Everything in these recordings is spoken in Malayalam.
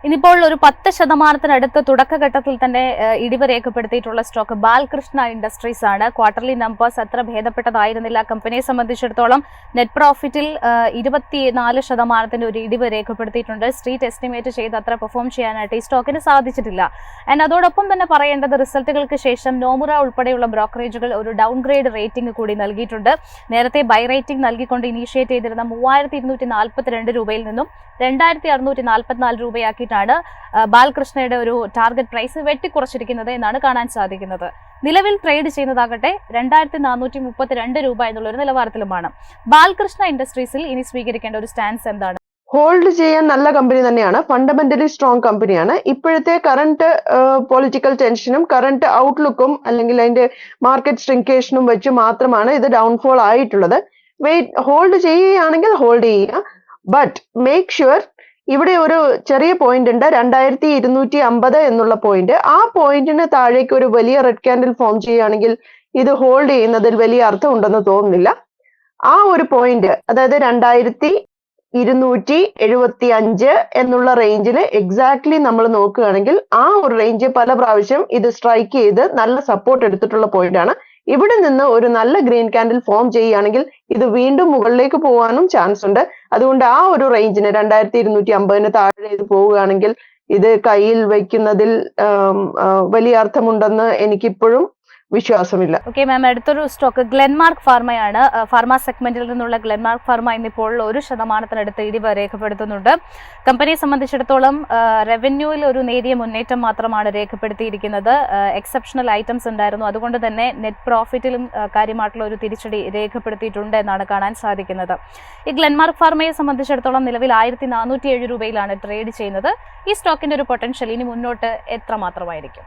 ഇനിയിപ്പോൾ ഒരു 10% തുടക്കഘട്ടത്തിൽ തന്നെ ഇടിവ് രേഖപ്പെടുത്തിയിട്ടുള്ള സ്റ്റോക്ക് ബാലകൃഷ്ണ ഇൻഡസ്ട്രീസ് ആണ്. ക്വാർട്ടർലി നമ്പേഴ്സ് അത്ര ഭേദപ്പെട്ടതായിരുന്നില്ല. കമ്പനിയെ സംബന്ധിച്ചിടത്തോളം നെറ്റ് പ്രോഫിറ്റിൽ 24% ഒരു ഇടിവ് രേഖപ്പെടുത്തിയിട്ടുണ്ട്. സ്ട്രീറ്റ് എസ്റ്റിമേറ്റ് ചെയ്ത് അത്ര പെർഫോം ചെയ്യാനായിട്ട് ഈ സ്റ്റോക്കിന് സാധിച്ചിട്ടില്ല. ആൻഡ് അതോടൊപ്പം തന്നെ പറയേണ്ടത് റിസൾട്ടുകൾക്ക് ശേഷം നോമുറ ഉൾപ്പെടെയുള്ള ബ്രോക്കറേജുകൾ ഒരു ഡൗൺഗ്രേഡ് റേറ്റിംഗ് കൂടി നൽകിയിട്ടുണ്ട്. നേരത്തെ ബൈ റേറ്റിംഗ് നൽകിക്കൊണ്ട് ഇനീഷ്യേറ്റ് ചെയ്തിരുന്ന 3242 രൂപയിൽ നിന്നും 2644 രൂപയാക്കിയിട്ടാണ് ബാലകൃഷ്ണയുടെ ഒരു ടാർഗറ്റ് പ്രൈസ് വെട്ടിക്കുറച്ചിരിക്കുന്നത് എന്നാണ് കാണാൻ സാധിക്കുന്നത്. നിലവിൽ ട്രേഡ് ചെയ്യുന്നതാകട്ടെ 2432 രൂപ എന്നുള്ള ഒരു നിലവാരത്തിലുമാണ്. ബാലകൃഷ്ണ ഇൻഡസ്ട്രീസിൽ ഇനി സ്വീകരിക്കേണ്ട ഒരു സ്റ്റാൻസ് എന്താണ്? ഹോൾഡ് ചെയ്യാൻ നല്ല കമ്പനി തന്നെയാണ്, ഫണ്ടമെന്റലി സ്ട്രോങ് കമ്പനിയാണ്. ഇപ്പോഴത്തെ കറന്റ് പൊളിറ്റിക്കൽ ടെൻഷനും കറന്റ് ഔട്ട്ലുക്കും അല്ലെങ്കിൽ അതിന്റെ മാർക്കറ്റ് സ്ട്രിങ്കേഷനും വെച്ച് മാത്രമാണ് ഇത് ഡൗൺഫോൾ ആയിട്ടുള്ളത്. ഹോൾഡ് ചെയ്യുകയാണെങ്കിൽ ഹോൾഡ് ചെയ്യുക, ബട്ട് മേക്ക് ഷുവർ ഇവിടെ ഒരു ചെറിയ പോയിന്റ് ഉണ്ട്, 2250 എന്നുള്ള പോയിന്റ്. ആ പോയിന്റിന് താഴേക്ക് ഒരു വലിയ റെഡ് ക്യാൻഡിൽ ഫോം ചെയ്യുകയാണെങ്കിൽ ഇത് ഹോൾഡ് ചെയ്യുന്നതിൽ വലിയ അർത്ഥം ഉണ്ടെന്ന് തോന്നുന്നില്ല. ആ ഒരു പോയിന്റ്, അതായത് 2275 എന്നുള്ള റേഞ്ചിൽ എക്സാക്ട്ലി നമ്മൾ നോക്കുകയാണെങ്കിൽ ആ ഒരു റേഞ്ച് പല പ്രാവശ്യം ഇത് സ്ട്രൈക്ക് ചെയ്ത് നല്ല സപ്പോർട്ട് എടുത്തിട്ടുള്ള പോയിന്റ് ആണ്. ഇവിടെ നിന്ന് ഒരു നല്ല ഗ്രീൻ ക്യാൻഡിൽ ഫോം ചെയ്യുകയാണെങ്കിൽ ഇത് വീണ്ടും മുകളിലേക്ക് പോകാനും ചാൻസ് ഉണ്ട്. അതുകൊണ്ട് ആ ഒരു റേഞ്ചിന് 2250 താഴെ ഇത് പോവുകയാണെങ്കിൽ ഇത് കയ്യിൽ വയ്ക്കുന്നതിൽ വലിയ അർത്ഥമുണ്ടെന്ന് എനിക്കിപ്പോഴും വിശ്വാസമില്ല. ഓക്കെ മാം, അടുത്തൊരു സ്റ്റോക്ക് ഗ്ലെൻമാർക്ക് ഫാർമയാണ്. ഫാർമ സെഗ്മെന്റിൽ നിന്നുള്ള ഗ്ലെൻമാർക്ക് ഫാർമ ഇന്നിപ്പോൾ 1% ഇടിവ് രേഖപ്പെടുത്തുന്നുണ്ട്. കമ്പനിയെ സംബന്ധിച്ചിടത്തോളം റവന്യൂവിൽ ഒരു നേരിയ മുന്നേറ്റം മാത്രമാണ് രേഖപ്പെടുത്തിയിരിക്കുന്നത്. എക്സെപ്ഷണൽ ഐറ്റംസ് ഉണ്ടായിരുന്നു, അതുകൊണ്ട് തന്നെ നെറ്റ് പ്രോഫിറ്റിലും കാര്യമായിട്ടുള്ള ഒരു തിരിച്ചടി രേഖപ്പെടുത്തിയിട്ടുണ്ട് എന്നാണ് കാണാൻ സാധിക്കുന്നത്. ഈ ഗ്ലെൻമാർക്ക് ഫാർമയെ സംബന്ധിച്ചിടത്തോളം നിലവിൽ 1407 രൂപയിലാണ് ട്രേഡ് ചെയ്യുന്നത്. ഈ സ്റ്റോക്കിന്റെ ഒരു പൊട്ടൻഷ്യൽ ഇനി മുന്നോട്ട് എത്രമാത്രമായിരിക്കും?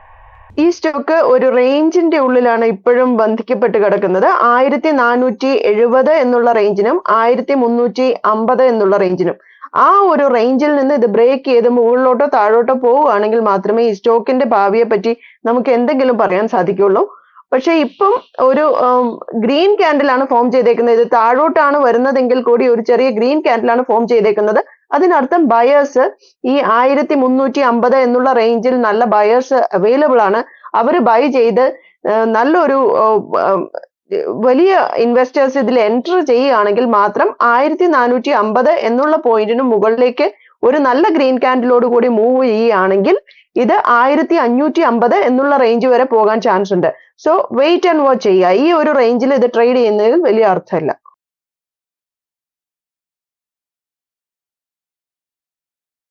ഈ സ്റ്റോക്ക് ഒരു റേഞ്ചിന്റെ ഉള്ളിലാണ് ഇപ്പോഴും ബന്ധിക്കപ്പെട്ട് കിടക്കുന്നത്. 1470 എന്നുള്ള റേഞ്ചിനും 1350 എന്നുള്ള റേഞ്ചിനും. ആ ഒരു റേഞ്ചിൽ നിന്ന് ഇത് ബ്രേക്ക് ചെയ്ത് മുകളിലോട്ടോ താഴോട്ടോ പോവുകയാണെങ്കിൽ മാത്രമേ ഈ സ്റ്റോക്കിന്റെ ഭാവിയെ പറ്റി നമുക്ക് എന്തെങ്കിലും പറയാൻ സാധിക്കുള്ളൂ. പക്ഷെ ഇപ്പം ഒരു ഗ്രീൻ ക്യാൻഡിലാണ് ഫോം ചെയ്തേക്കുന്നത്. ഇത് താഴോട്ടാണ് വരുന്നതെങ്കിൽ കൂടി ഒരു ചെറിയ ഗ്രീൻ ക്യാൻഡിലാണ് ഫോം ചെയ്തേക്കുന്നത്. അതിനർത്ഥം ബയേഴ്സ് ഈ 1350 എന്നുള്ള റേഞ്ചിൽ നല്ല ബയേഴ്സ് അവൈലബിൾ ആണ്. അവർ ബൈ ചെയ്ത് നല്ലൊരു വലിയ ഇൻവെസ്റ്റേഴ്സ് ഇതിൽ എൻറ്റർ ചെയ്യുകയാണെങ്കിൽ മാത്രം 1450 എന്നുള്ള പോയിന്റിന് മുകളിലേക്ക് ഒരു നല്ല ഗ്രീൻ ക്യാൻഡിലോട് കൂടി മൂവ് ചെയ്യുകയാണെങ്കിൽ ഇത് 1550 എന്നുള്ള റേഞ്ച് വരെ പോകാൻ ചാൻസ് ഉണ്ട്. സോ വെയിറ്റ് ആൻഡ് വാച്ച് ചെയ്യുക. ഈ ഒരു റേഞ്ചിൽ ഇത് ട്രേഡ് ചെയ്യുന്നതിൽ വലിയ അർത്ഥമില്ല.